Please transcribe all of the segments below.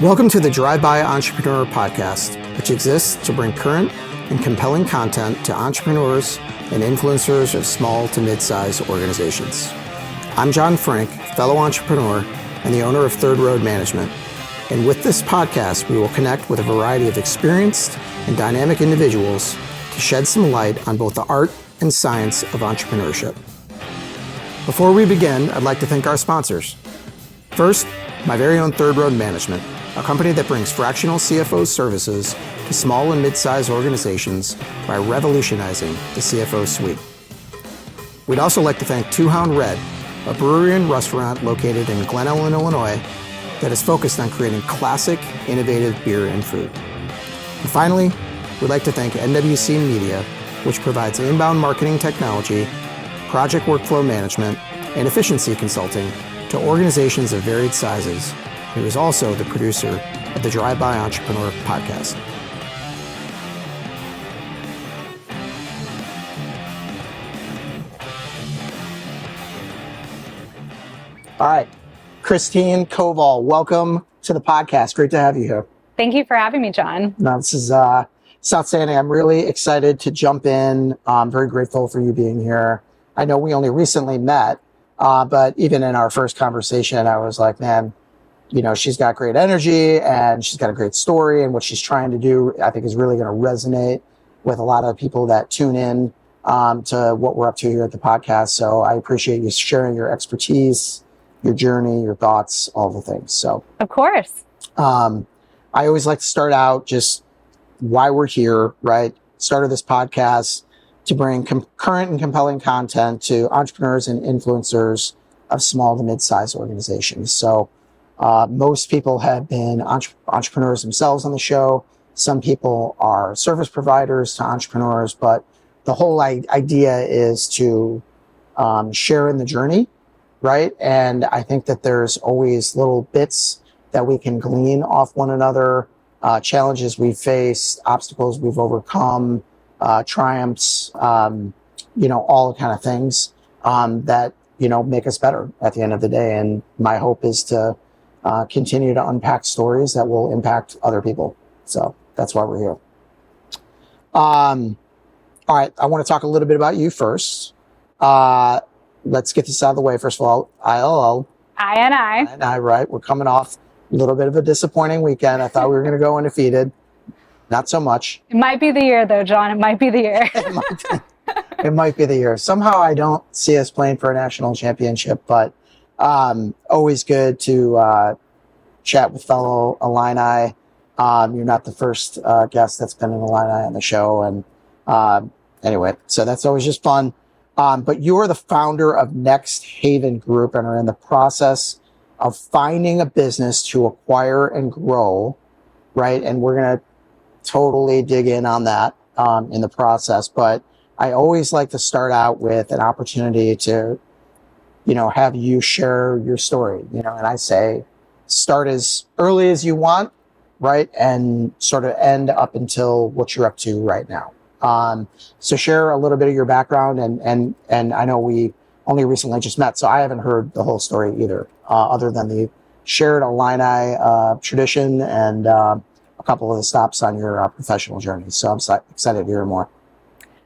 Welcome to the Drive-By Entrepreneur Podcast, which exists to bring current and compelling content to entrepreneurs and influencers of small to mid-sized organizations. I'm John Frank, fellow entrepreneur and the owner of Third Road Management. And with this podcast, we will connect with a variety of experienced and dynamic individuals to shed some light on both the art and science of entrepreneurship. Before we begin, I'd like to thank our sponsors. First, my very own Third Road Management, a company that brings fractional CFO services to small and mid-sized organizations by revolutionizing the CFO suite. We'd also like to thank Two Hound Red, a brewery and restaurant located in Glen Ellen, Illinois, that is focused on creating classic, innovative beer and food. And finally, we'd like to thank NWC Media, which provides inbound marketing technology, project workflow management, and efficiency consulting to organizations of varied sizes, who is also the producer of the Drive-By Entrepreneur Podcast. All right, Christine Koval, welcome to the podcast. Great to have you here. Thank you for having me, John. No, this is outstanding. I'm really excited to jump in. I'm very grateful for you being here. I know we only recently met, but even in our first conversation, I was like, man, you know, she's got great energy and she's got a great story, and what she's trying to do, I think, is really going to resonate with a lot of people that tune in to what we're up to here at the podcast. So I appreciate you sharing your expertise, your journey, your thoughts, all the things. So, of course. I always like to start out just why we're here, right? Started this podcast to bring current and compelling content to entrepreneurs and influencers of small to mid-sized organizations. So most people have been entrepreneurs themselves on the show. Some people are service providers to entrepreneurs, but the whole idea is to share in the journey, right? And I think that there's always little bits that we can glean off one another, challenges we've faced, obstacles we've overcome, triumphs, all kind of things that, make us better at the end of the day. And my hope is to continue to unpack stories that will impact other people. So that's why we're here. All right, I want to talk a little bit about you first. Let's get this out of the way. First of all, ILL. I, right? We're coming off a little bit of a disappointing weekend. I thought we were going to go undefeated. Not so much. It might be the year, though, John. It might be the year. It might be the year. Somehow I don't see us playing for a national championship, but always good to chat with fellow Illini. You're not the first guest that's been an Illini on the show. And anyway, so that's always just fun. But you are the founder of Next Haven Group and are in the process of finding a business to acquire and grow, right? And we're going to totally dig in on that in the process. But I always like to start out with an opportunity to, have you share your story, and I say start as early as you want, right? And sort of end up until what you're up to right now. So share a little bit of your background and I know we only recently just met, so I haven't heard the whole story either, other than the shared Illini tradition and a couple of the stops on your professional journey. So I'm excited to hear more.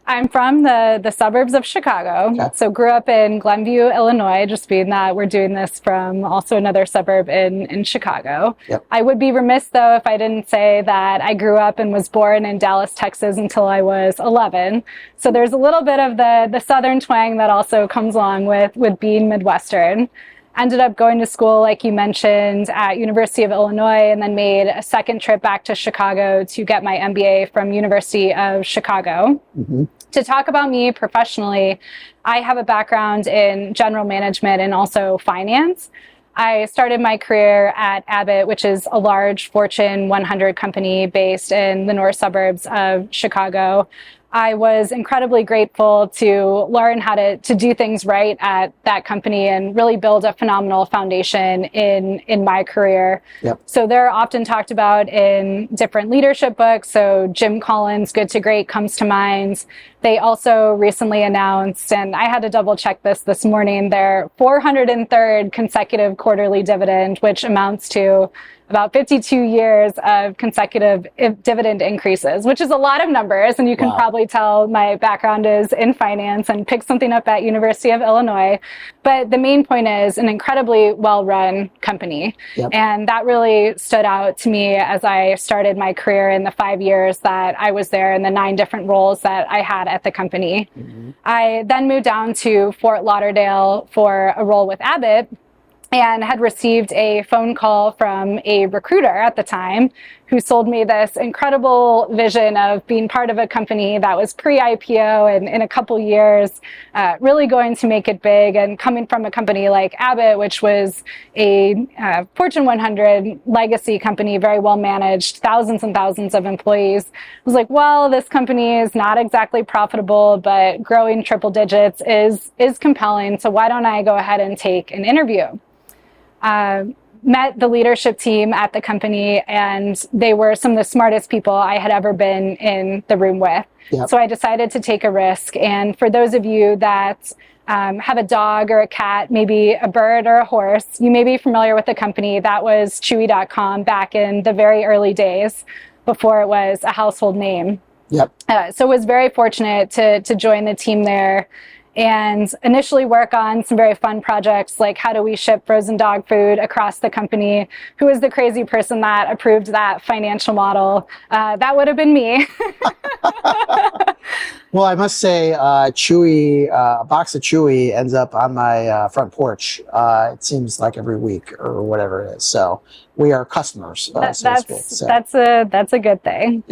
I'm from the suburbs of Chicago. Okay. So grew up in Glenview, Illinois, just being that we're doing this from also another suburb in Chicago. Yep. I would be remiss, though, if I didn't say that I grew up and was born in Dallas, Texas until I was 11. So there's a little bit of the southern twang that also comes along with being Midwestern. Ended up going to school, like you mentioned, at University of Illinois, and then made a second trip back to Chicago to get my MBA from University of Chicago. Mm-hmm. To talk about me professionally, I have a background in general management and also finance. I started my career at Abbott, which is a large Fortune 100 company based in the north suburbs of Chicago. I was incredibly grateful to learn how to do things right at that company and really build a phenomenal foundation in my career. Yep. So they're often talked about in different leadership books. So Jim Collins' Good to Great comes to mind. They also recently announced, and I had to double check this morning, their 403rd consecutive quarterly dividend, which amounts to about 52 years of consecutive dividend increases, which is a lot of numbers. And you can probably tell my background is in finance and picked something up at University of Illinois. But the main point is an incredibly well-run company. And that really stood out to me as I started my career in the 5 years that I was there and the 9 different roles that I had at the company. I then moved down to Fort Lauderdale for a role with Abbott, and had received a phone call from a recruiter at the time who sold me this incredible vision of being part of a company that was pre-IPO and in a couple years really going to make it big, and coming from a company like Abbott, which was a Fortune 100 legacy company, very well managed, thousands and thousands of employees. I was like, well, this company is not exactly profitable, but growing triple digits is compelling. So why don't I go ahead and take an interview? Met the leadership team at the company, and they were some of the smartest people I had ever been in the room with. So I decided to take a risk. And for those of you that have a dog or a cat, maybe a bird or a horse, you may be familiar with the company. That was Chewy.com back in the very early days before it was a household name. So was very fortunate to join the team there and initially work on some very fun projects like how do we ship frozen dog food across the company. Who was the crazy person that approved that financial model? That would have been me. Well, I must say, Chewy, a box of Chewy ends up on my front porch. It seems like every week or whatever it is. So we are customers, so to speak. So. That's a good thing.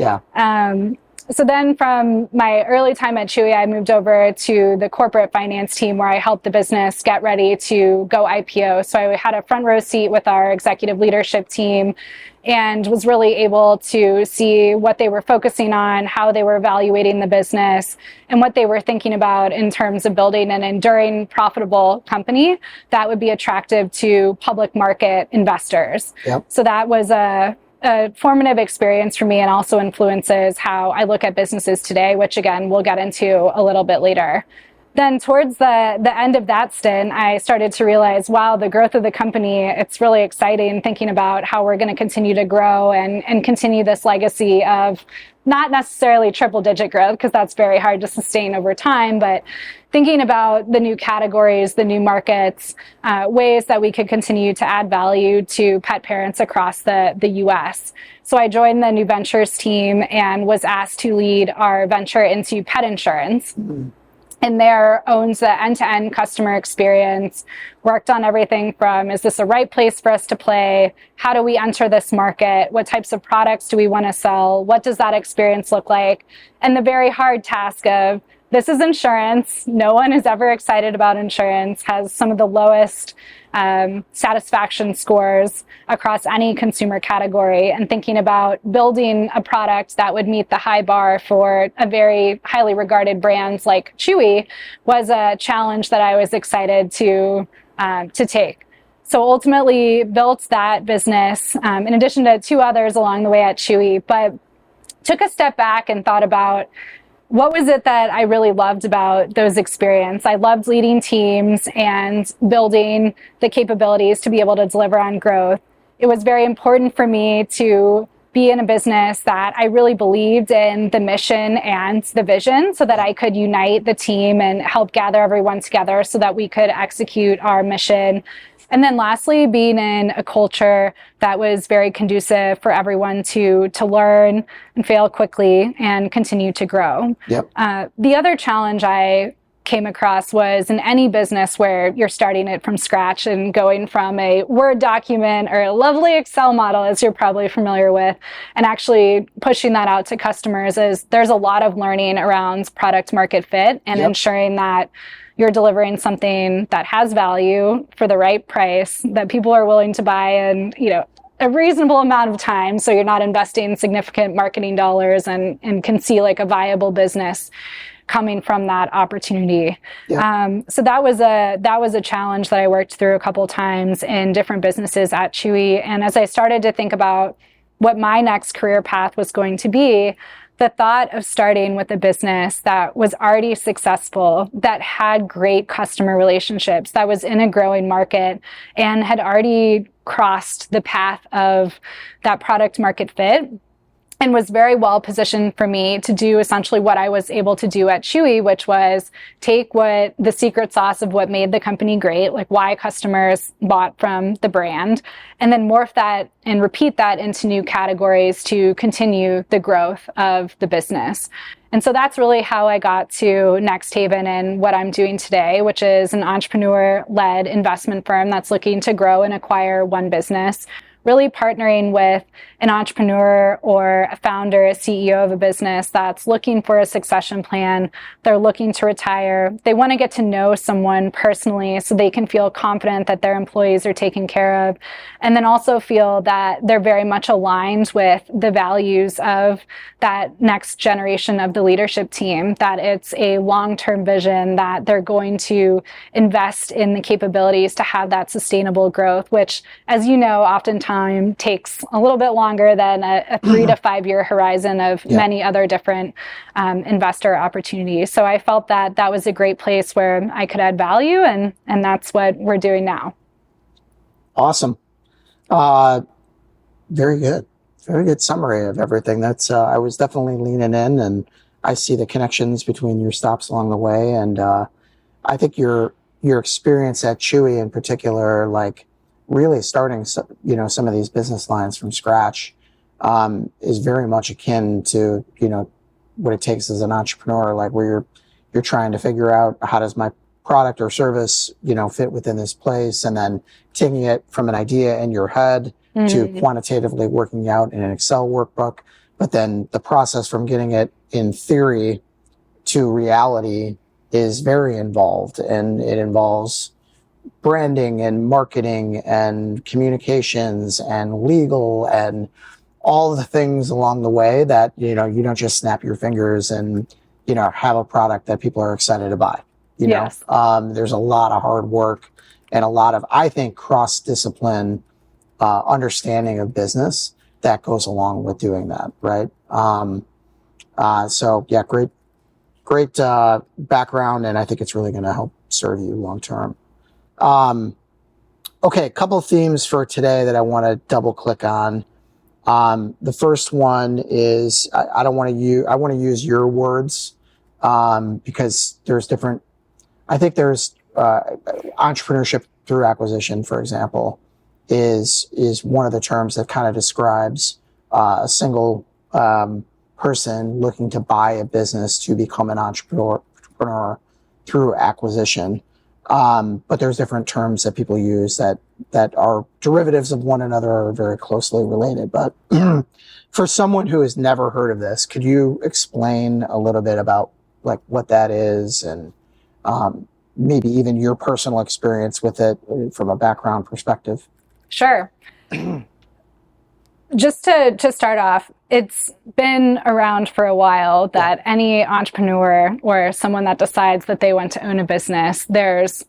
So then from my early time at Chewy, I moved over to the corporate finance team where I helped the business get ready to go IPO. So I had a front row seat with our executive leadership team and was really able to see what they were focusing on, how they were evaluating the business, and what they were thinking about in terms of building an enduring, profitable company that would be attractive to public market investors. So that was a formative experience for me, and also influences how I look at businesses today, which again, we'll get into a little bit later. Then towards the end of that stint, I started to realize, wow, the growth of the company, it's really exciting thinking about how we're going to continue to grow and continue this legacy of not necessarily triple digit growth, because that's very hard to sustain over time, but thinking about the new categories, the new markets, ways that we could continue to add value to pet parents across the US. So I joined the new ventures team and was asked to lead our venture into pet insurance. And there owns the end-to-end customer experience, worked on everything from, is this a right place for us to play? How do we enter this market? What types of products do we want to sell? What does that experience look like? And the very hard task of, this is insurance. No one is ever excited about insurance, has some of the lowest satisfaction scores across any consumer category, and thinking about building a product that would meet the high bar for a very highly regarded brands like Chewy was a challenge that I was excited to take. So ultimately built that business in addition to 2 others along the way at Chewy, but took a step back and thought about, what was it that I really loved about those experiences? I loved leading teams and building the capabilities to be able to deliver on growth. It was very important for me to be in a business that I really believed in the mission and the vision, so that I could unite the team and help gather everyone together so that we could execute our mission. And then lastly, being in a culture that was very conducive for everyone to learn and fail quickly and continue to grow. The other challenge I came across was in any business where you're starting it from scratch and going from a Word document or a lovely Excel model, as you're probably familiar with, and actually pushing that out to customers, is there's a lot of learning around product market fit and ensuring that you're delivering something that has value for the right price that people are willing to buy in, a reasonable amount of time. So you're not investing significant marketing dollars and can see like a viable business coming from that opportunity. So that was a challenge that I worked through a couple of times in different businesses at Chewy. And as I started to think about what my next career path was going to be, the thought of starting with a business that was already successful, that had great customer relationships, that was in a growing market, and had already crossed the path of that product market fit, and was very well positioned for me to do essentially what I was able to do at Chewy, which was take what the secret sauce of what made the company great, like why customers bought from the brand, and then morph that and repeat that into new categories to continue the growth of the business. And so that's really how I got to Next Haven and what I'm doing today, which is an entrepreneur-led investment firm that's looking to grow and acquire one business, really partnering with an entrepreneur or a founder, a CEO of a business that's looking for a succession plan. They're looking to retire. They want to get to know someone personally so they can feel confident that their employees are taken care of, and then also feel that they're very much aligned with the values of that next generation of the leadership team, that it's a long-term vision, that they're going to invest in the capabilities to have that sustainable growth, which, as you know, oftentimes takes a little bit longer than a 3 to 5 year horizon of many other different investor opportunities. So I felt that that was a great place where I could add value, and that's what we're doing now. Awesome. Very good. Very good summary of everything. That's I was definitely leaning in, and I see the connections between your stops along the way. And I think your experience at Chewy in particular, like really starting some of these business lines from scratch, is very much akin to what it takes as an entrepreneur, like where you're trying to figure out how does my product or service fit within this place, and then taking it from an idea in your head to quantitatively working out in an Excel workbook, but then the process from getting it in theory to reality is very involved, and it involves branding and marketing and communications and legal and all the things along the way that you don't just snap your fingers and have a product that people are excited to buy. There's a lot of hard work and a lot of, I think, cross-discipline understanding of business that goes along with doing that, right? So yeah, great background, and I think it's really going to help serve you long term. Okay, a couple of themes for today that I want to double click on. The first one is I want to use your words because there's different. I think there's entrepreneurship through acquisition, for example, is one of the terms that kind of describes a single person looking to buy a business to become an entrepreneur through acquisition. But there's different terms that people use that are derivatives of one another, or very closely related. But for someone who has never heard of this, could you explain a little bit about like what that is, and maybe even your personal experience with it from a background perspective? Sure. Just to start off, it's been around for a while that any entrepreneur or someone that decides that they want to own a business, there's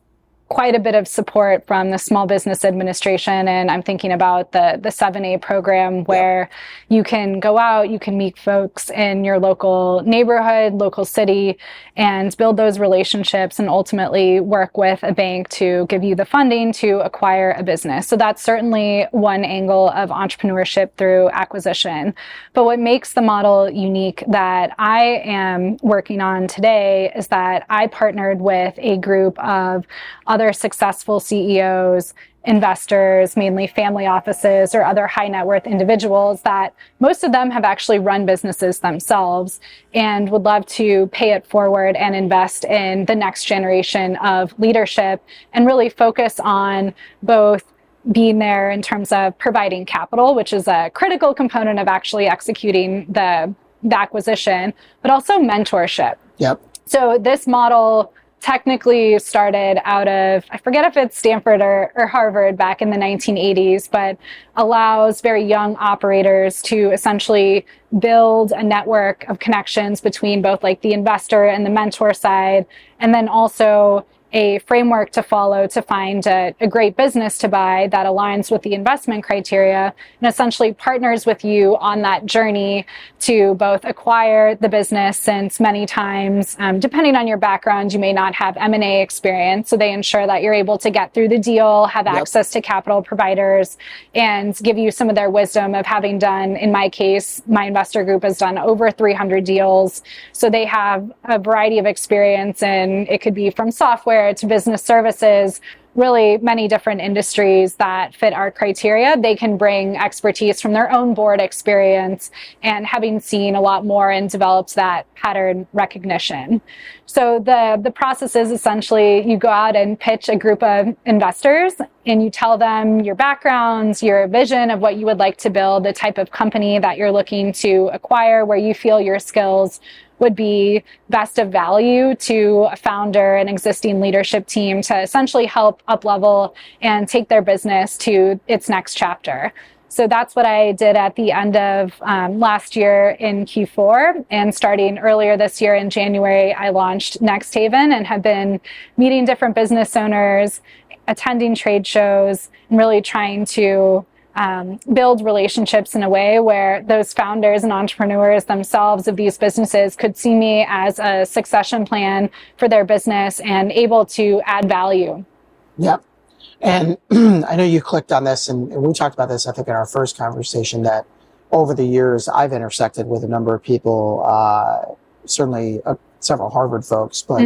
quite a bit of support from the Small Business Administration. And I'm thinking about the 7A program where you can go out, you can meet folks in your local neighborhood, local city, and build those relationships and ultimately work with a bank to give you the funding to acquire a business. So that's certainly one angle of entrepreneurship through acquisition. But what makes the model unique that I am working on today is that I partnered with a group of other successful CEOs, investors, mainly family offices or other high net worth individuals that most of them have actually run businesses themselves and would love to pay it forward and invest in the next generation of leadership and really focus on both being there in terms of providing capital, which is a critical component of actually executing the acquisition, but also mentorship. So this model technically started out of, I forget if it's Stanford or Harvard back in the 1980s, but allows very young operators to essentially build a network of connections between both like the investor and the mentor side, and then also a framework to follow to find a great business to buy that aligns with the investment criteria, and essentially partners with you on that journey to both acquire the business, since many times, depending on your background, you may not have M&A experience. So they ensure that you're able to get through the deal, have access to capital providers, and give you some of their wisdom of having done, in my case, my investor group has done over 300 deals. So they have a variety of experience, and it could be from software to business services, really many different industries that fit our criteria. They can bring expertise from their own board experience and having seen a lot more and developed that pattern recognition. So the process is essentially you go out and pitch a group of investors and you tell them your backgrounds, your vision of what you would like to build, the type of company that you're looking to acquire, where you feel your skills would be best of value to a founder and existing leadership team to essentially help up-level and take their business to its next chapter. So that's what I did at the end of last year in Q4, and starting earlier this year in January, I launched Next Haven and have been meeting different business owners, attending trade shows, and really trying to build relationships in a way where those founders and entrepreneurs themselves of these businesses could see me as a succession plan for their business and able to add value. Yep. And I know you clicked on this, and we talked about this, I think, in our first conversation, that over the years, I've intersected with a number of people, certainly several Harvard folks, but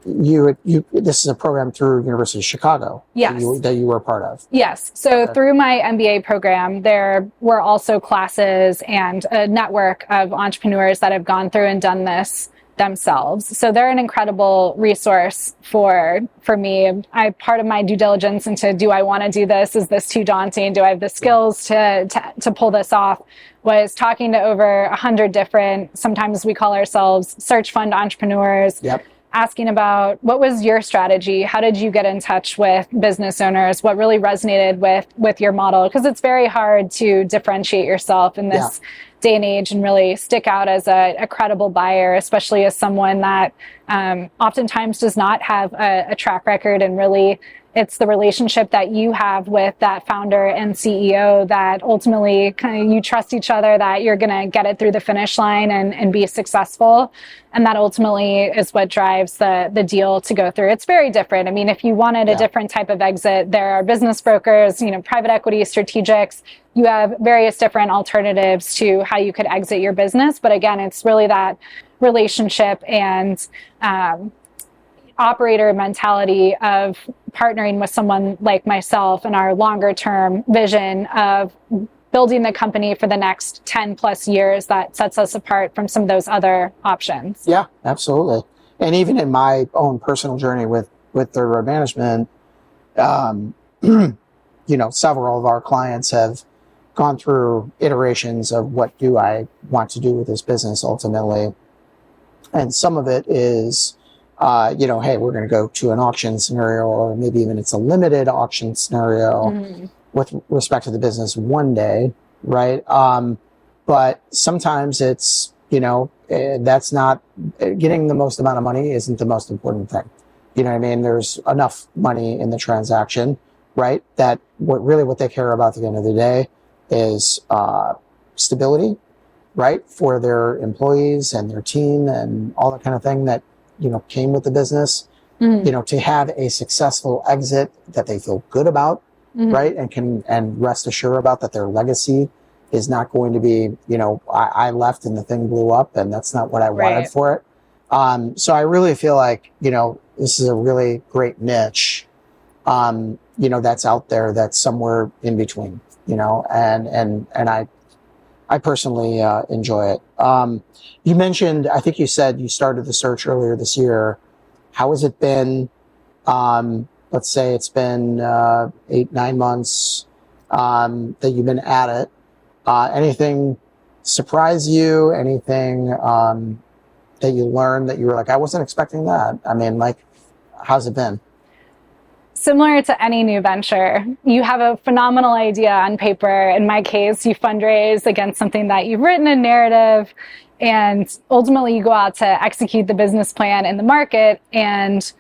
this is a program through University of Chicago. Yes. that you were a part of. Yes. So through my MBA program, there were also classes and a network of entrepreneurs that have gone through and done this themselves. So they're an incredible resource for me. Part of my due diligence into, do I want to do this? Is this too daunting? Do I have the skills to pull this off? Was talking to over 100 different, sometimes we call ourselves search fund entrepreneurs. Yep. Asking about, what was your strategy? How did you get in touch with business owners? What really resonated with your model? Because it's very hard to differentiate yourself in this day and age and really stick out as a credible buyer, especially as someone that oftentimes does not have a track record, and really it's the relationship that you have with that founder and CEO that ultimately kind of you trust each other that you're going to get it through the finish line and be successful. And that ultimately is what drives the deal to go through. It's very different. I mean, if you wanted a different type of exit, there are business brokers, private equity strategics. You have various different alternatives to how you could exit your business. But again, it's really that relationship and operator mentality of partnering with someone like myself and our longer term vision of building the company for the next 10 plus years that sets us apart from some of those other options. Yeah, absolutely. And even in my own personal journey with Third Road Management, several of our clients have gone through iterations of, what do I want to do with this business ultimately? And some of it is, hey, we're going to go to an auction scenario, or maybe even it's a limited auction scenario with respect to the business one day, right? But sometimes it's, that's not, getting the most amount of money isn't the most important thing. You know what I mean? There's enough money in the transaction, right? That what they care about at the end of the day is stability, right? For their employees and their team and all that kind of thing that, came with the business, to have a successful exit that they feel good about, right? And rest assured about that their legacy is not going to be, I left and the thing blew up and that's not what I wanted for it. So I really feel like, this is a really great niche, that's out there, that's somewhere in between, and I personally enjoy it. You mentioned, I think you said you started the search earlier this year. How has it been? Let's say it's been 8-9 months that you've been at it. Anything surprise you? Anything that you learned that you were like, I wasn't expecting that? I mean, how's it been? Similar to any new venture, you have a phenomenal idea on paper. In my case, you fundraise against something that you've written a narrative, and ultimately you go out to execute the business plan in the market. And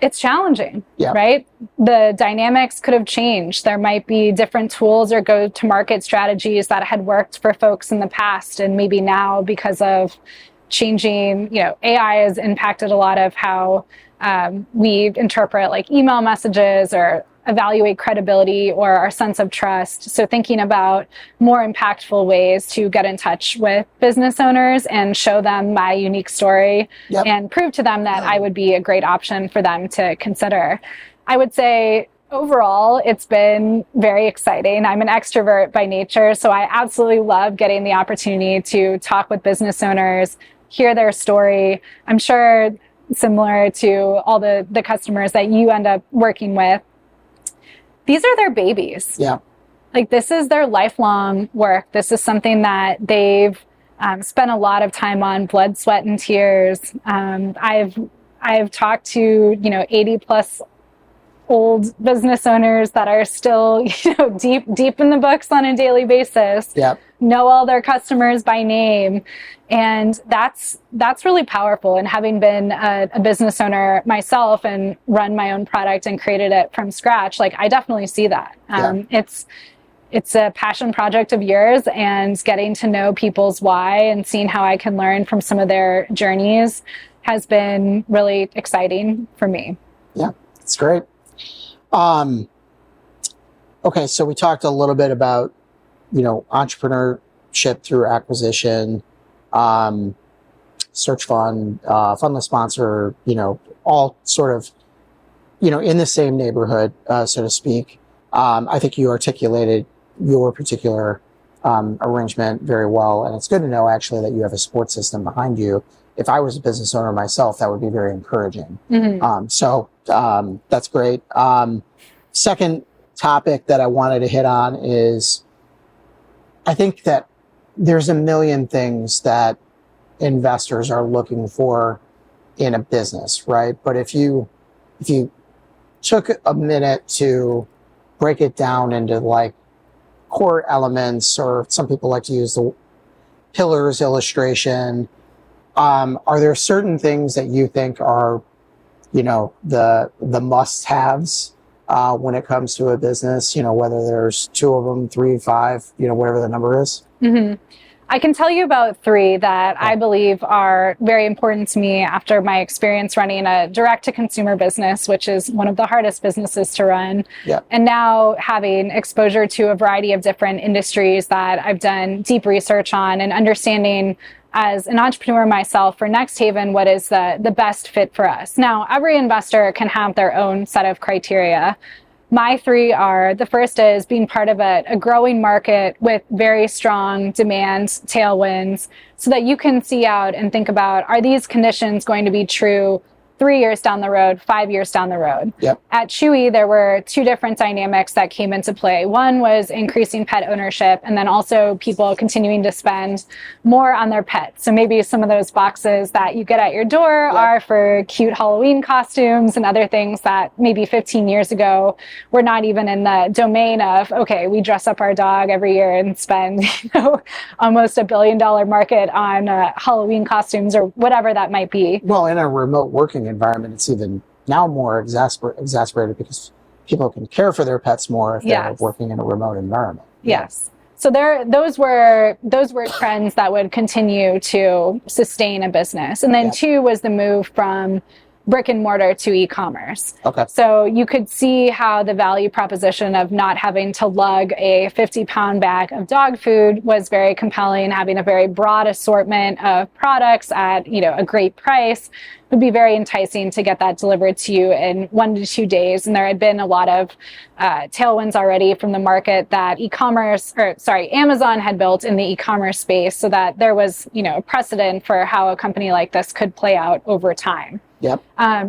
it's challenging, Yeah. right? The dynamics could have changed. There might be different tools or go-to-market strategies that had worked for folks in the past, and maybe now, because of changing, AI has impacted a lot of how we interpret like email messages or evaluate credibility or our sense of trust. So thinking about more impactful ways to get in touch with business owners and show them my unique story and prove to them that I would be a great option for them to consider. I would say overall, it's been very exciting. I'm an extrovert by nature, so I absolutely love getting the opportunity to talk with business owners, hear their story. I'm sure similar to all the customers that you end up working with, these are their babies. Yeah. Like, this is their lifelong work. This is something that they've spent a lot of time on, blood, sweat, and tears. I've talked to 80 plus old business owners that are still deep in the books on a daily basis. Yeah. Know all their customers by name, and that's really powerful. And having been a business owner myself and run my own product and created it from scratch, like, I definitely see that. It's a passion project of yours, and getting to know people's why and seeing how I can learn from some of their journeys has been really exciting for me. Yeah, it's great. Okay, so we talked a little bit about, entrepreneurship through acquisition, search fund, fundless sponsor, all sort of, in the same neighborhood, so to speak. I think you articulated your particular arrangement very well, and it's good to know actually that you have a support system behind you. If I was a business owner myself, that would be very encouraging. So that's great. Second topic that I wanted to hit on is, I think that there's a million things that investors are looking for in a business, right? But if you took a minute to break it down into like core elements, or some people like to use the pillars illustration, are there certain things that you think are, the must-haves when it comes to a business, whether there's 2 of them, 3, 5, whatever the number is? I can tell you about 3 that I believe are very important to me after my experience running a direct-to-consumer business, which is one of the hardest businesses to run. And now having exposure to a variety of different industries that I've done deep research on, and understanding as an entrepreneur myself for Next Haven what is the best fit for us. Now, every investor can have their own set of criteria. My 3 are, the first is being part of a growing market with very strong demand tailwinds, so that you can see out and think about, are these conditions going to be true 3 years down the road, 5 years down the road? At Chewy, there were 2 different dynamics that came into play. One was increasing pet ownership, and then also people continuing to spend more on their pets. So maybe some of those boxes that you get at your door are for cute Halloween costumes and other things that maybe 15 years ago were not even in the domain of, okay, we dress up our dog every year and spend almost $1 billion market on Halloween costumes, or whatever that might be. Well, in a remote working environment, it's even now more exacerbated because people can care for their pets more if they're working in a remote environment. So those were trends that would continue to sustain a business. And then 2 was the move from brick and mortar to e-commerce. So you could see how the value proposition of not having to lug a 50-pound bag of dog food was very compelling. Having a very broad assortment of products at a great price would be very enticing to get that delivered to you in 1 to 2 days. And there had been a lot of tailwinds already from the market that Amazon had built in the e-commerce space, so that there was precedent for how a company like this could play out over time.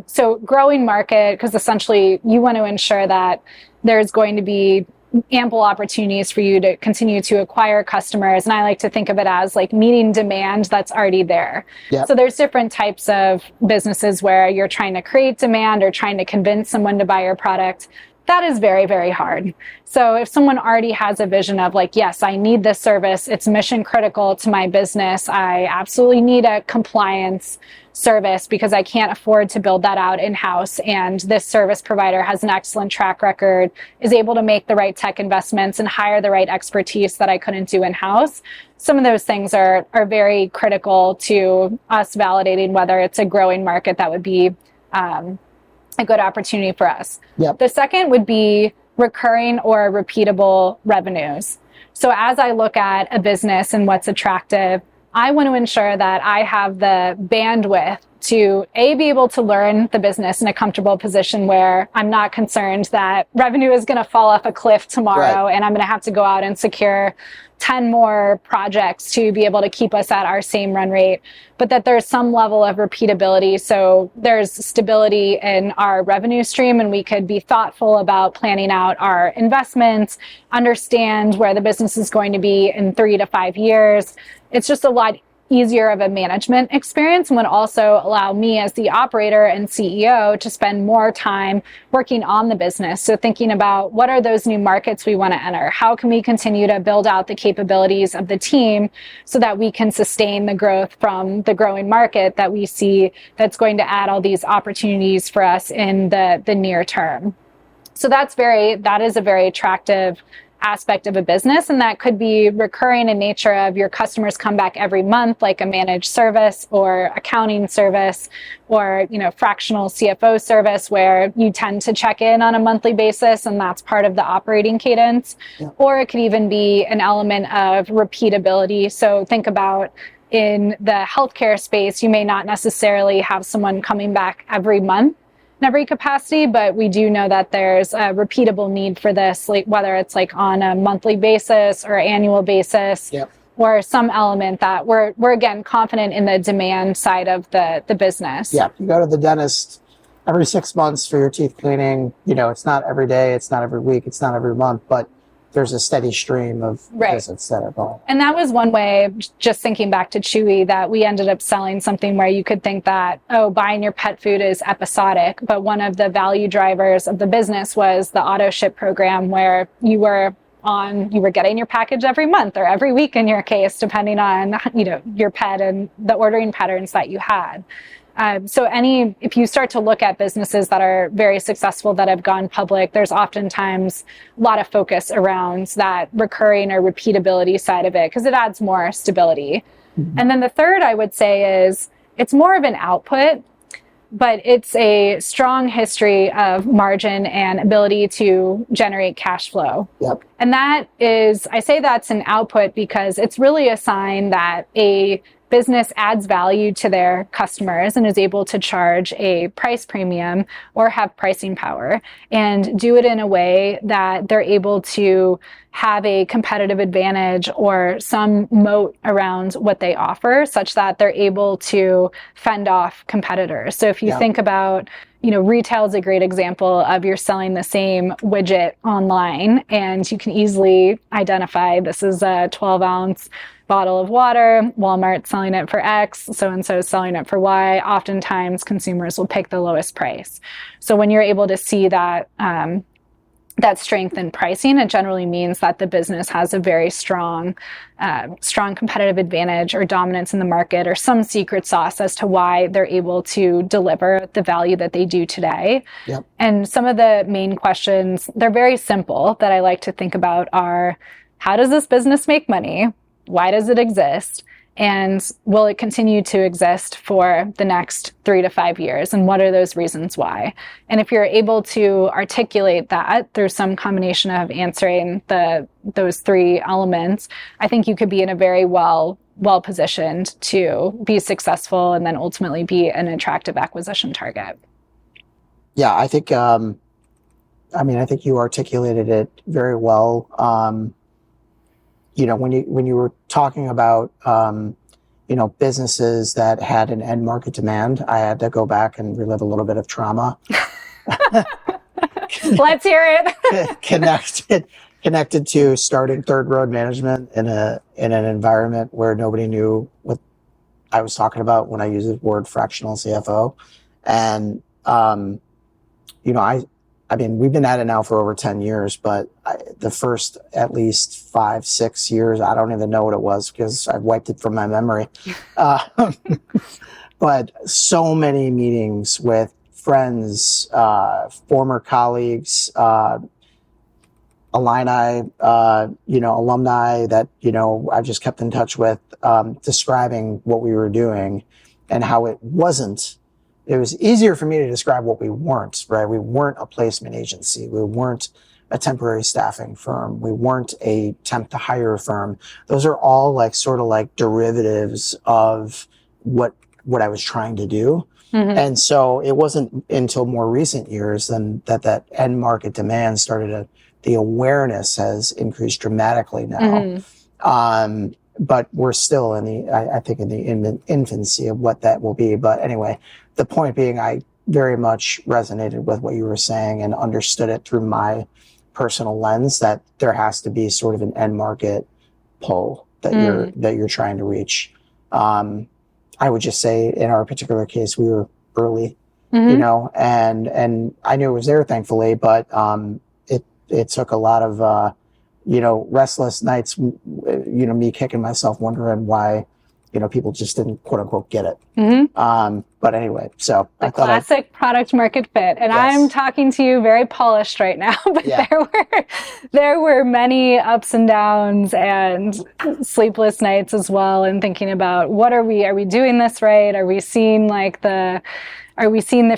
So growing market, because essentially you want to ensure that there's going to be ample opportunities for you to continue to acquire customers. And I like to think of it as like meeting demand that's already there. So there's different types of businesses where you're trying to create demand or trying to convince someone to buy your product. That is very, very hard. So if someone already has a vision of like, yes, I need this service, it's mission critical to my business, I absolutely need a compliance service because I can't afford to build that out in-house, and this service provider has an excellent track record, is able to make the right tech investments and hire the right expertise that I couldn't do in-house. Some of those things are very critical to us validating whether it's a growing market that would be a good opportunity for us. Yep. The second would be recurring or repeatable revenues. So as I look at a business and what's attractive, I want to ensure that I have the bandwidth to be able to learn the business in a comfortable position where I'm not concerned that revenue is going to fall off a cliff tomorrow, right, and I'm going to have to go out and secure 10 more projects to be able to keep us at our same run rate, but that there's some level of repeatability. So there's stability in our revenue stream, and we could be thoughtful about planning out our investments, understand where the business is going to be in 3 to 5 years. It's just a lot easier of a management experience, and would also allow me as the operator and CEO to spend more time working on the business. So thinking about what are those new markets we want to enter? How can we continue to build out the capabilities of the team so that we can sustain the growth from the growing market that we see that's going to add all these opportunities for us in the near term. So that is a very attractive aspect of a business, and that could be recurring in nature of your customers come back every month, like a managed service or accounting service, or fractional CFO service where you tend to check in on a monthly basis and that's part of the operating cadence. Yeah. Or it could even be an element of repeatability. So think about in the healthcare space, you may not necessarily have someone coming back every month in every capacity, but we do know that there's a repeatable need for this, like whether it's like on a monthly basis or annual basis, yep, or some element that we're again confident in the demand side of the business. Yeah, you go to the dentist every 6 months for your teeth cleaning. It's not every day, it's not every week, it's not every month, but there's a steady stream of visits that are going. And that was one way, just thinking back to Chewy, that we ended up selling something where you could think that, buying your pet food is episodic. But one of the value drivers of the business was the auto ship program, where you were getting your package every month or every week in your case, depending on, your pet and the ordering patterns that you had. So if you start to look at businesses that are very successful that have gone public, there's oftentimes a lot of focus around that recurring or repeatability side of it because it adds more stability. Mm-hmm. And then the third I would say is it's more of an output, but it's a strong history of margin and ability to generate cash flow. Yep. And I say that's an output because it's really a sign that a business adds value to their customers and is able to charge a price premium or have pricing power and do it in a way that they're able to have a competitive advantage or some moat around what they offer such that they're able to fend off competitors. So if you think about, retail is a great example of you're selling the same widget online and you can easily identify this is a 12-ounce bottle of water, Walmart selling it for X, so-and-so selling it for Y. Oftentimes consumers will pick the lowest price. So when you're able to see that strength in pricing, it generally means that the business has a very strong competitive advantage or dominance in the market or some secret sauce as to why they're able to deliver the value that they do today. Yep. And some of the main questions, they're very simple that I like to think about are, how does this business make money? Why does it exist? And will it continue to exist for the next 3 to 5 years? And what are those reasons why? And if you're able to articulate that through some combination of answering those 3 elements, I think you could be in a very well positioned to be successful and then ultimately be an attractive acquisition target. Yeah, I think you articulated it very well. When you were talking about, businesses that had an end market demand, I had to go back and relive a little bit of trauma. Let's hear it. Connected to starting Third Road Management in an environment where nobody knew what I was talking about when I used the word fractional CFO. And, I I mean, we've been at it now for over 10 years, but the first at least 5, 6 years, I don't even know what it was because I wiped it from my memory. But so many meetings with friends, former colleagues, Illini, alumni that, I just kept in touch with, describing what we were doing and how it wasn't. It was easier for me to describe what we weren't, right? We weren't a placement agency. We weren't a temporary staffing firm. We weren't a temp to hire firm. Those are all sort of derivatives of what I was trying to do. Mm-hmm. And so it wasn't until more recent years then that end market demand the awareness has increased dramatically now. Mm-hmm. But we're still in the infancy of what that will be. But anyway, the point being, I very much resonated with what you were saying and understood it through my personal lens that there has to be sort of an end market pull that you're trying to reach. I would just say in our particular case, we were early, mm-hmm. And I knew it was there, thankfully, but it took a lot of restless nights, me kicking myself, wondering why, people just didn't quote unquote get it. Mm-hmm. But anyway, so I thought classic product market fit. And yes. I'm talking to you very polished right now, but yeah. there were many ups and downs and sleepless nights as well. And thinking about are we doing this right? Are we seeing the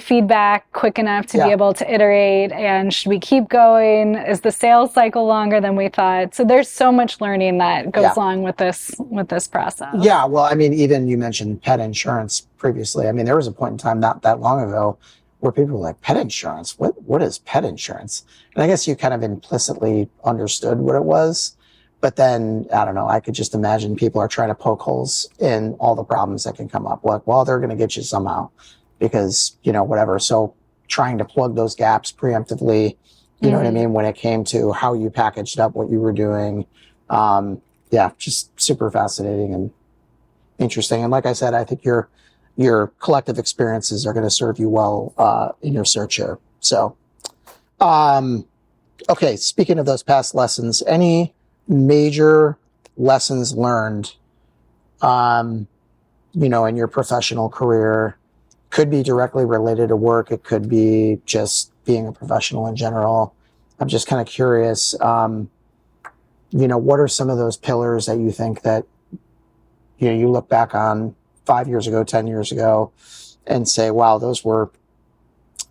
feedback quick enough to be able to iterate? And should we keep going? Is the sales cycle longer than we thought? So there's so much learning that goes along with this process. Yeah. Well, I mean, even you mentioned pet insurance previously. I mean, there was a point in time not that long ago where people were like, pet insurance? What is pet insurance? And I guess you kind of implicitly understood what it was. But then, I don't know, I could just imagine people are trying to poke holes in all the problems that can come up. They're going to get you somehow. Because, whatever. So trying to plug those gaps preemptively, you know what I mean? When it came to how you packaged up what you were doing. Just super fascinating and interesting. And like I said, I think your collective experiences are going to serve you well in your search here. So, okay. Speaking of those past lessons, any major lessons learned, in your professional career? Could be directly related to work. It could be just being a professional in general. I'm just kind of curious, what are some of those pillars that you think that, you look back on 5 years ago, 10 years ago and say, wow, those were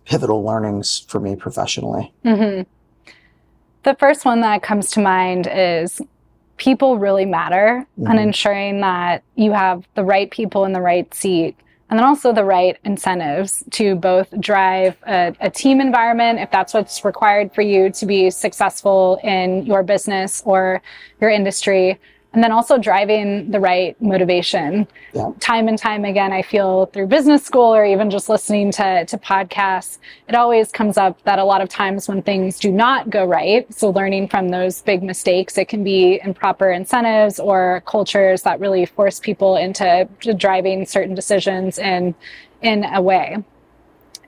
pivotal learnings for me professionally? Mm-hmm. The first one that comes to mind is people really matter, mm-hmm. and ensuring that you have the right people in the right seat. And then also the right incentives to both drive a team environment, if that's what's required for you to be successful in your business or your industry. And then also driving the right motivation. Yeah. Time and time again, I feel through business school or even just listening to podcasts, it always comes up that a lot of times when things do not go right, so learning from those big mistakes, it can be improper incentives or cultures that really force people into driving certain decisions in a way.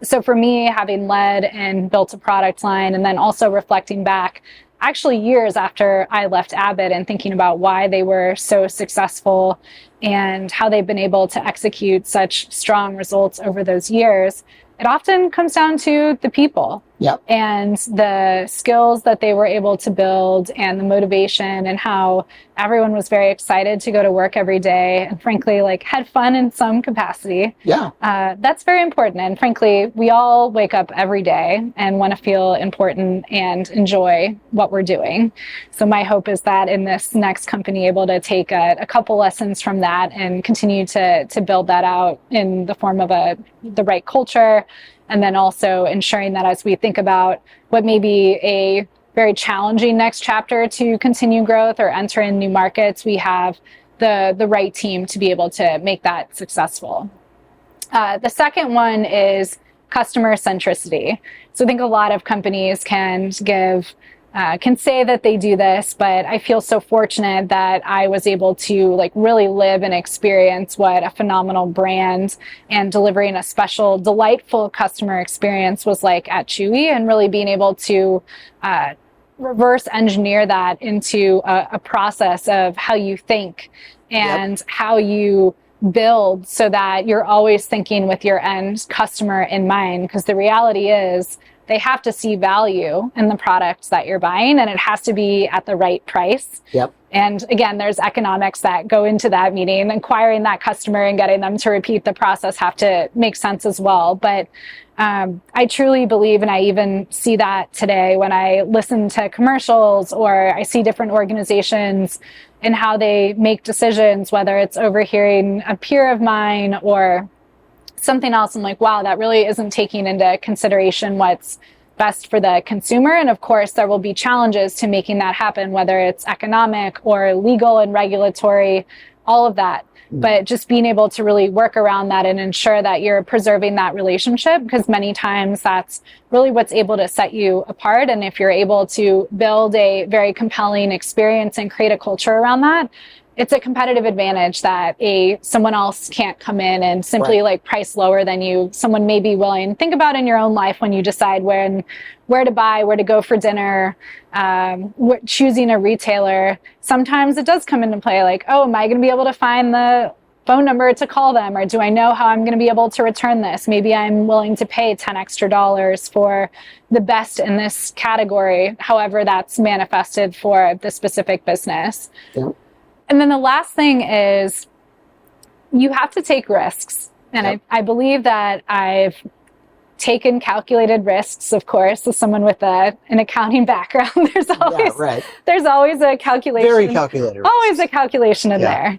So for me, having led and built a product line and then also reflecting back actually years after I left Abbott and thinking about why they were so successful and how they've been able to execute such strong results over those years, it often comes down to the people. Yep. And the skills that they were able to build and the motivation and how everyone was very excited to go to work every day and frankly, had fun in some capacity. Yeah. That's very important. And frankly, we all wake up every day and want to feel important and enjoy what we're doing. So my hope is that in this next company, able to take a couple lessons from that and continue to build that out in the form of the right culture. And then also ensuring that as we think about what may be a very challenging next chapter to continue growth or enter in new markets, we have the right team to be able to make that successful. The second one is customer centricity. So I think a lot of companies can give can say that they do this, but I feel so fortunate that I was able to like really live and experience what a phenomenal brand and delivering a special, delightful customer experience was like at Chewy, and really being able to reverse engineer that into a process of how you think and how you build, so that you're always thinking with your end customer in mind. Because the reality is, they have to see value in the products that you're buying, and it has to be at the right price. And again, there's economics that go into that, meaning acquiring that customer and getting them to repeat the process have to make sense as well. But I truly believe, and I even see that today when I listen to commercials or I see different organizations and how they make decisions, whether it's overhearing a peer of mine or something else. I'm like, wow, that really isn't taking into consideration what's best for the consumer. And of course, there will be challenges to making that happen, whether it's economic or legal and regulatory, all of that. But just being able to really work around that and ensure that you're preserving that relationship, because many times that's really what's able to set you apart. And if you're able to build a very compelling experience and create a culture around that, it's a competitive advantage that someone else can't come in and simply like price lower than you. Someone may be willing. Think about in your own life when you decide where to buy, where to go for dinner, choosing a retailer. Sometimes it does come into play like, oh, am I going to be able to find the phone number to call them? Or do I know how I'm going to be able to return this? Maybe I'm willing to pay $10 extra for the best in this category, however that's manifested for the specific business. And then the last thing is you have to take risks. And I believe that I've taken calculated risks, of course, as someone with an accounting background. There's always a calculation. Very calculated. Always a calculation in there.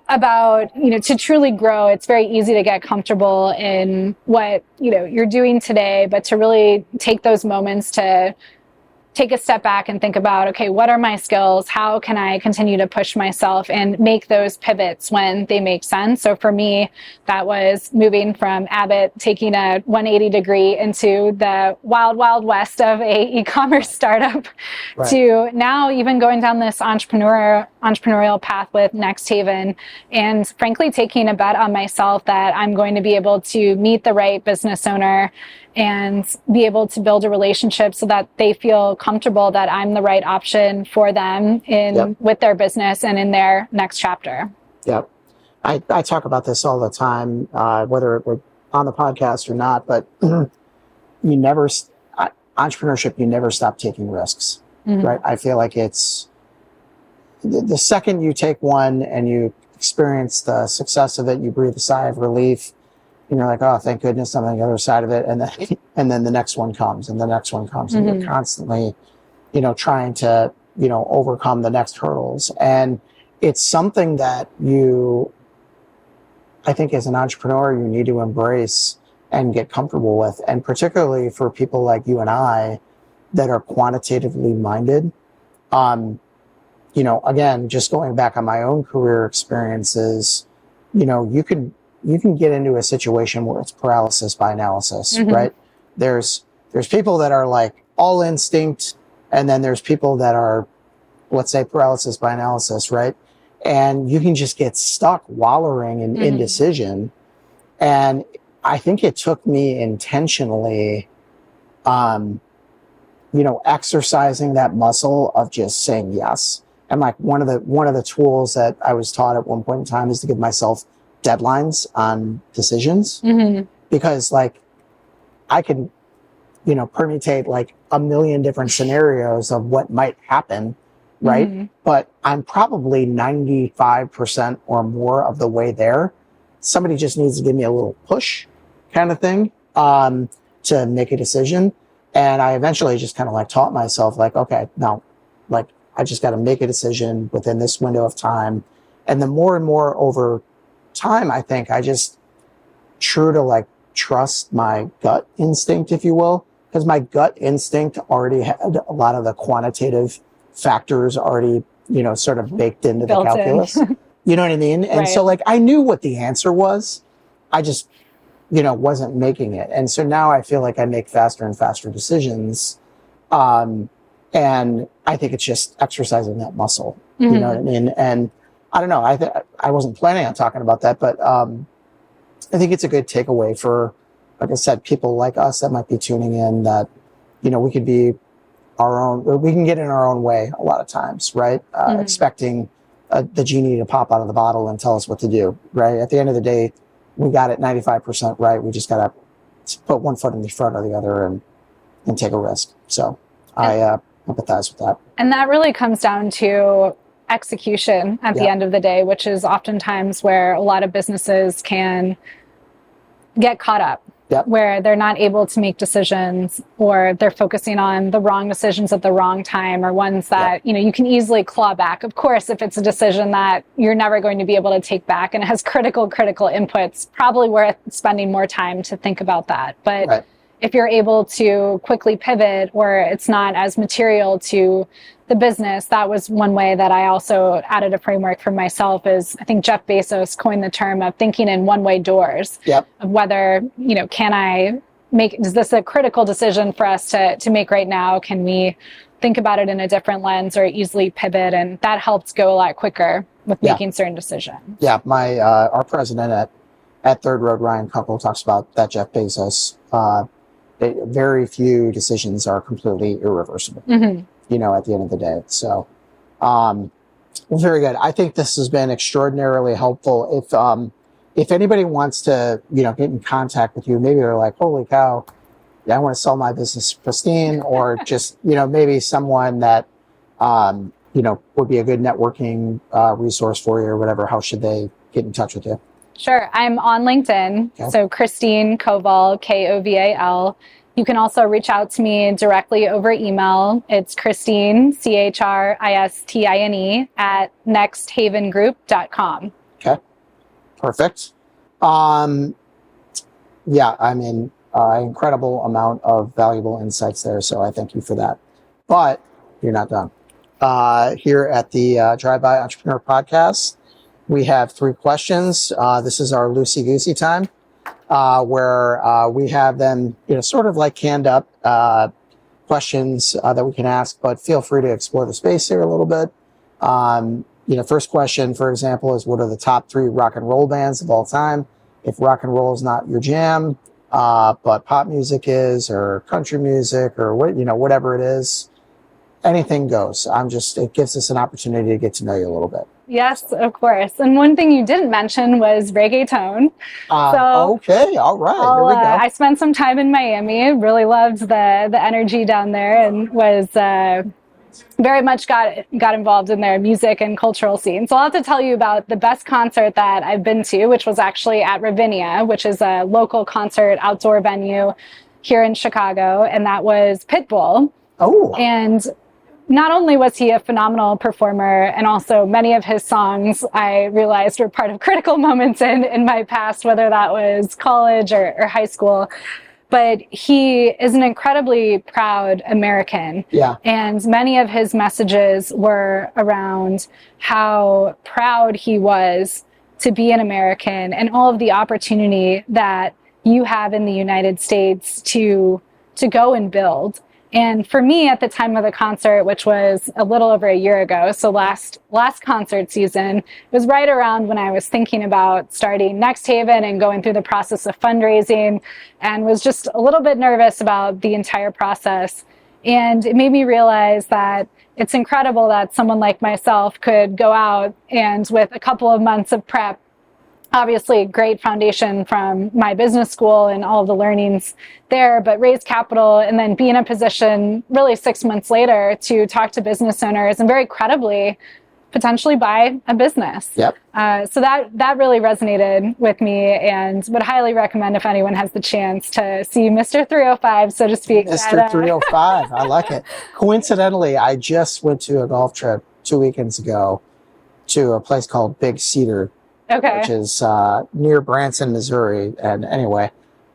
About, to truly grow, it's very easy to get comfortable in what, you're doing today, but to really take those moments to take a step back and think about, okay, what are my skills? How can I continue to push myself and make those pivots when they make sense? So for me, that was moving from Abbott, taking a 180 degree into the wild, wild west of a e-commerce startup to now even going down this entrepreneurial path with Next Haven, and frankly, taking a bet on myself that I'm going to be able to meet the right business owner and be able to build a relationship so that they feel comfortable that I'm the right option for them with their business and in their next chapter. I talk about this all the time, whether it were on the podcast or not, but entrepreneurship, you never stop taking risks, right? I feel like it's the second you take one and you experience the success of it, you breathe a sigh of relief. And you're like, oh, thank goodness I'm on the other side of it. And then the next one comes and the next one comes. And you're constantly, trying to, overcome the next hurdles. And it's something that I think as an entrepreneur, you need to embrace and get comfortable with. And particularly for people like you and I that are quantitatively minded. Again, just going back on my own career experiences, you can get into a situation where it's paralysis by analysis, right? There's people that are like all instinct, and then there's people that are, let's say, paralysis by analysis, right? And you can just get stuck wallowing in indecision. And I think it took me intentionally, exercising that muscle of just saying yes. And like one of the tools that I was taught at one point in time is to give myself deadlines on decisions, because like I can, permutate like a million different scenarios of what might happen, right? But I'm probably 95% or more of the way there. Somebody just needs to give me a little push kind of thing, to make a decision. And I eventually just kind of like taught myself like, okay, no, like I just got to make a decision within this window of time. And the more and more over time, I think I just true to like trust my gut instinct, if you will, because my gut instinct already had a lot of the quantitative factors already, sort of baked into the calculus. You know what I mean? And so like I knew what the answer was. I just, wasn't making it. And so now I feel like I make faster and faster decisions And I think it's just exercising that muscle. You know what I mean? And I don't know. I wasn't planning on talking about that, but I think it's a good takeaway for, like I said, people like us that might be tuning in, that, you know, we could be we can get in our own way a lot of times, right? Expecting the genie to pop out of the bottle and tell us what to do, right? At the end of the day, we got it 95% right. We just got to put one foot in the front of the other and take a risk. So I empathize with that. And that really comes down to execution at the end of the day, which is oftentimes where a lot of businesses can get caught up. Where they're not able to make decisions, or they're focusing on the wrong decisions at the wrong time, or ones that, you know, you can easily claw back. Of course, if it's a decision that you're never going to be able to take back and it has critical inputs, probably worth spending more time to think about that. But if you're able to quickly pivot, or it's not as material to the business, that was one way that I also added a framework for myself. Is I think Jeff Bezos coined the term of thinking in one-way doors. Of whether, you know, is this a critical decision for us to make right now? Can we think about it in a different lens, or easily pivot? And that helps go a lot quicker with making certain decisions. Our president at Third Road, Ryan Kunkel, talks about that Jeff Bezos. Very few decisions are completely irreversible. You know, at the end of the day. So, well, very good. I think this has been extraordinarily helpful. If anybody wants to, you know, get in contact with you, maybe they're like, holy cow, I want to sell my business to Christine, or just, you know, maybe someone that, you know, would be a good networking resource for you or whatever, how should they get in touch with you? Sure. I'm on LinkedIn. Okay. So Christine Koval, Koval. You can also reach out to me directly over email. It's Christine, Christine, at nexthavengroup.com. Okay. Perfect. Yeah, I mean, incredible amount of valuable insights there. So I thank you for that. But you're not done. Here at the Drive-By Entrepreneur Podcast, we have 3 questions. This is our loosey-goosey time. Where we have them, you know, sort of like canned up questions that we can ask, but feel free to explore the space here a little bit. You know, first question, for example, is what are the top 3 rock and roll bands of all time? If rock and roll is not your jam, but pop music is, or country music, or what, you know, whatever it is, anything goes. It gives us an opportunity to get to know you a little bit. Yes, of course. And one thing you didn't mention was reggaeton. Okay, all right. Here we go. I spent some time in Miami. Really loved the energy down there, and was very much got involved in their music and cultural scene. So I'll have to tell you about the best concert that I've been to, which was actually at Ravinia, which is a local concert outdoor venue here in Chicago, and that was Pitbull. Oh. And not only was he a phenomenal performer, and also many of his songs I realized were part of critical moments in my past, whether that was college or high school, but he is an incredibly proud American. Yeah. And many of his messages were around how proud he was to be an American, and all of the opportunity that you have in the United States to go and build. And for me, at the time of the concert, which was a little over a year ago, so last concert season, it was right around when I was thinking about starting Next Haven and going through the process of fundraising, and was just a little bit nervous about the entire process. And it made me realize that it's incredible that someone like myself could go out and, with a couple of months of prep, obviously great foundation from my business school and all of the learnings there, but raise capital and then be in a position really 6 months later to talk to business owners and very credibly potentially buy a business. Yep. So that really resonated with me, and would highly recommend, if anyone has the chance, to see Mr. 305, so to speak. Mr. 305, I like it. Coincidentally, I just went to a golf trip 2 weekends ago to a place called Big Cedar, which is near Branson, Missouri. And anyway,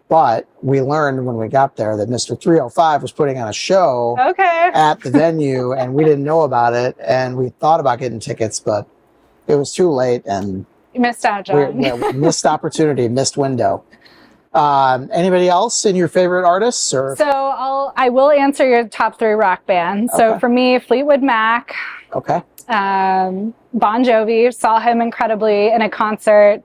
but we learned when we got there that Mr. 305 was putting on a show at the venue, and we didn't know about it. And we thought about getting tickets, but it was too late. And you missed out, John. Missed opportunity, missed window. Anybody else in your favorite artists? Or So I will answer your top 3 rock bands. So Okay. for me, Fleetwood Mac, Okay. Bon Jovi. Saw him incredibly in a concert,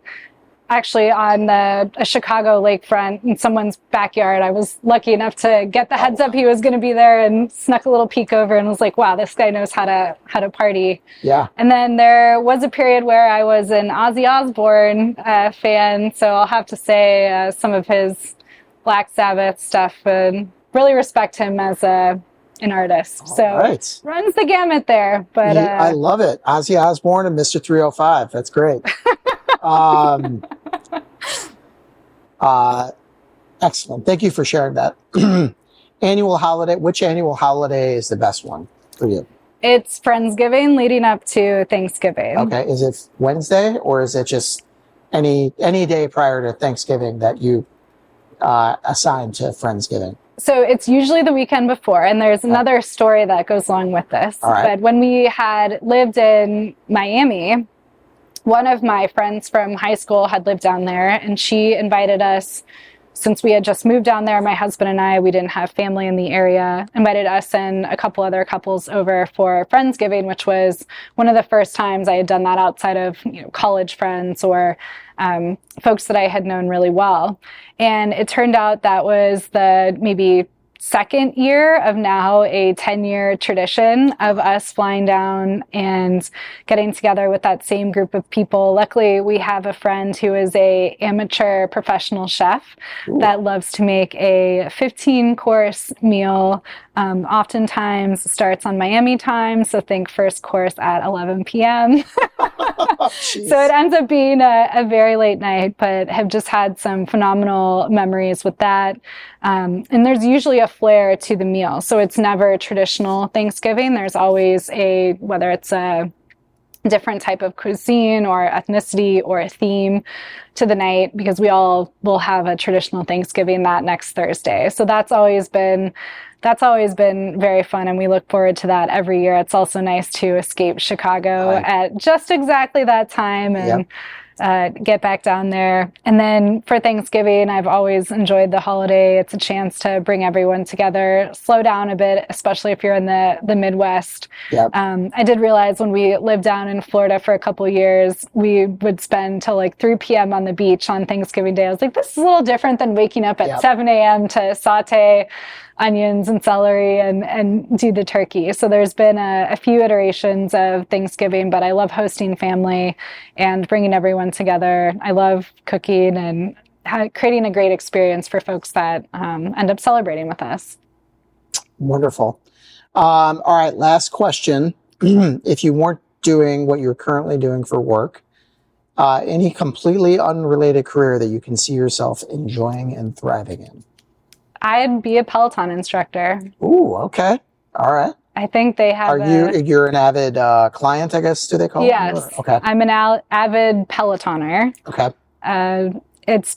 actually on a Chicago lakefront in someone's backyard. I was lucky enough to get the heads up he was going to be there, and snuck a little peek over and was like, wow, this guy knows how to party. Yeah. And then there was a period where I was an Ozzy Osbourne fan, so I'll have to say some of his Black Sabbath stuff, and really respect him as an artist. So Right. runs the gamut there. But I love it. Ozzy Osbourne and Mr. 305. That's great. Excellent. Thank you for sharing that. Annual holiday. Which annual holiday is the best one for you? it's Friendsgiving leading up to Thanksgiving. Okay. Is it Wednesday, or is it just any day prior to Thanksgiving that you assign to Friendsgiving? So it's usually the weekend before, and there's another story that goes along with this. All right. But when we had lived in Miami, one of my friends from high school had lived down there, and she invited us, since we had just moved down there, my husband and I, we didn't have family in the area, invited us and a couple other couples over for Friendsgiving, which was one of the first times I had done that outside of college friends or folks that I had known really well. And it turned out that was the maybe second year of now a 10-year tradition of us flying down and getting together with that same group of people. Luckily, we have a friend who is a amateur professional chef that loves to make a 15-course meal. Oftentimes starts on Miami time, so think first course at 11 p.m. So it ends up being a very late night, but have just had some phenomenal memories with that. And there's usually a flair to the meal. So it's never traditional Thanksgiving. There's always whether it's a different type of cuisine or ethnicity or a theme to the night, because we all will have a traditional Thanksgiving that next Thursday. So that's always been very fun, and we look forward to that every year. It's also nice to escape Chicago at just exactly that time and get back down there. And then for Thanksgiving, I've always enjoyed the holiday. It's a chance to bring everyone together, slow down a bit, especially if you're in the Midwest. Yep. I did realize when we lived down in Florida for a couple of years, we would spend till like 3 p.m. on the beach on Thanksgiving Day. I was like, this is a little different than waking up at 7 a.m. to saute onions and celery and do the turkey. So there's been a few iterations of Thanksgiving, but I love hosting family and bringing everyone together. I love cooking and creating a great experience for folks that end up celebrating with us. Wonderful. All right, last question. If you weren't doing what you're currently doing for work, any completely unrelated career that you can see yourself enjoying and thriving in? I'd be a Peloton instructor. Ooh, okay. All right. I think they have. You're an avid client, I guess, do they call it? Yes. Okay. I'm an avid Pelotoner. Okay. It's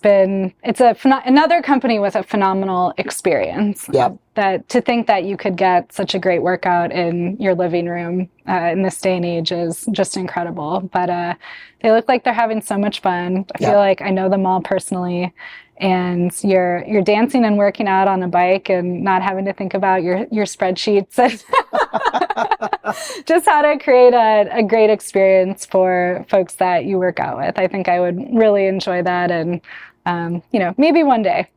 another company with a phenomenal experience. Yep. That to think that you could get such a great workout in your living room in this day and age is just incredible. But they look like they're having so much fun. I feel like I know them all personally. And you're dancing and working out on a bike and not having to think about your spreadsheets and just how to create a great experience for folks that you work out with. I think I would really enjoy that, and maybe one day.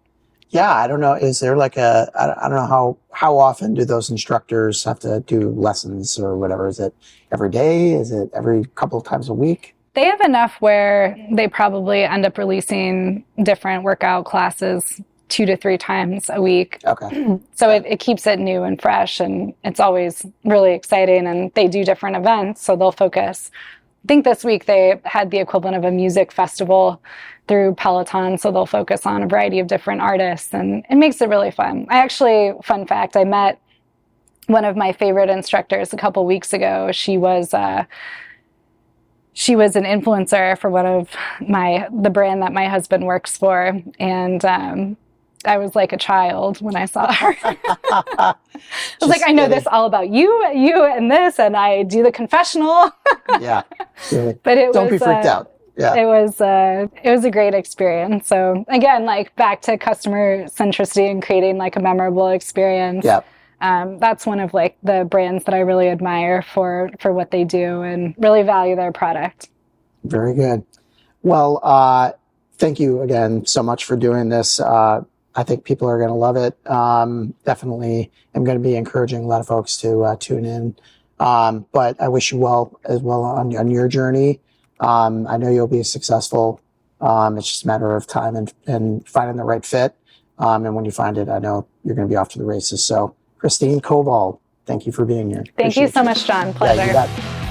Yeah, I don't know. Is there like I don't know how often do those instructors have to do lessons or whatever? Is it every day? Is it every couple of times a week? They have enough where they probably end up releasing different workout classes 2 to 3 times a week. Okay. So it keeps it new and fresh, and it's always really exciting, and they do different events, so they'll focus. I think this week they had the equivalent of a music festival through Peloton, so they'll focus on a variety of different artists, and it makes it really fun. Fun fact, I met one of my favorite instructors a couple weeks ago. She was an influencer for one of the brand that my husband works for. And I was like a child when I saw her. I was like, I know this all about you and this, and I do the confessional. Yeah. But Don't be freaked out. Yeah. It was a great experience. So again, like back to customer centricity and creating like a memorable experience. Yeah. That's one of like the brands that I really admire for what they do and really value their product. Very good. Well, thank you again so much for doing this. I think people are going to love it. Definitely, I'm going to be encouraging a lot of folks to tune in. But I wish you well as well on your journey. I know you'll be successful. It's just a matter of time and finding the right fit. And when you find it, I know you're going to be off to the races. So, Christine Koval, thank you for being here. Thank you so much, John. Pleasure. Yeah, you bet.